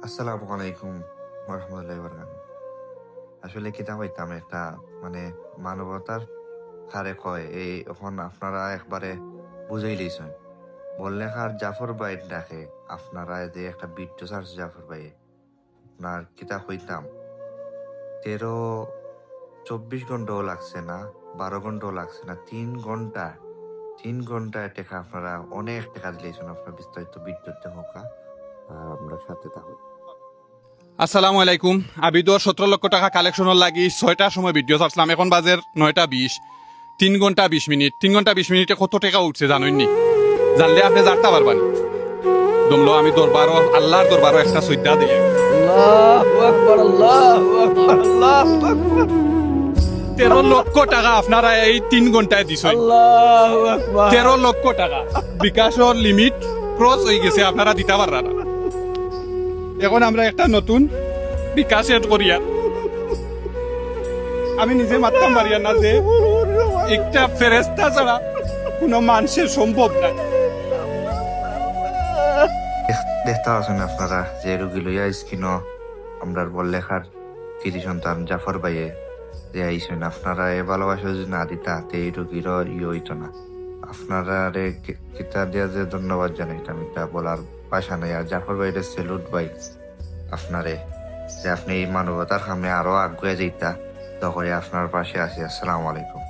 আসসালামু আলাইকুম রহমতুল্লাহি বারাকাতুহু। আসলে কিতা হইতাম একটা মানে মানবতার খারে কয় এই এখন আপনারা একবারে বুঝাই লইছেন। বললে খার জাফর ভাই ডাকে আপনারা যে একটা বিট্টু চার্জ জাফর ভাই আপনার কিতা হইতাম 13-24 ঘন্টাও লাগছে না, 12 ঘন্টাও লাগছে না, 3 ঘন্টা 3 ঘন্টা টেকা আপনারা অনেক টাকা দিলেছেন আপনার বিস্তারিত বিদ্যুৎ হোকা। আমরা সাথে থাকুন। আসসালামু আলাইকুম। আবিদর 17 লক্ষ টাকা কালেকশনের লাগি 6টার সময় ভিডিও ছাড়ছিলাম। এখন বাজের 9টা 20, 3 ঘন্টা 20 মিনিট। 3 ঘন্টা 20 মিনিটে কত টাকা উঠছে জানেননি? জানলে আপনি জানতে পারবেন। দমলো আমি দরবারও আল্লাহর দরবারও একটা সৈদা দিয়ে আল্লাহু আকবার, আল্লাহু আকবার, আল্লাহু আকবার, 13 লক্ষ টাকা আপনারা এই 3 ঘন্টায় দিছেন। আল্লাহু আকবার। 13 লক্ষ টাকা বিকাশের লিমিট ক্রস হয়ে গেছে, আপনারা দিতে পারবেন না। এখন আমরা একটা নতুন বিকাশ এড করিয়া আমি নিজে মারতাম পারিয়া না যে একটা ফেরেস্তা ছাড়া কোনো মানুষের সম্ভব না। দেখতে পাচ্ছেন আপনারা যে রুগী লইয়া স্কিন আমরা বললেখার কৃতি সন্তান জাফর ভাইয়ে যে আইসেন, আপনারা এ ভালোবাসা যদি না দিতা তে এই রুগীর হইতো না। আপনারা রে কিতা দিয়া যে ধন্যবাদ জানাইতাম এটা বলার ভাষা নাই। আর জাফর ভাইয়ের সেলুট ভাই আপনারে, যে আপনি এই মানবতার সামনে আরো আগুয়ে যাইতা তখন আপনার পাশে আছি। আসসালামু আলাইকুম।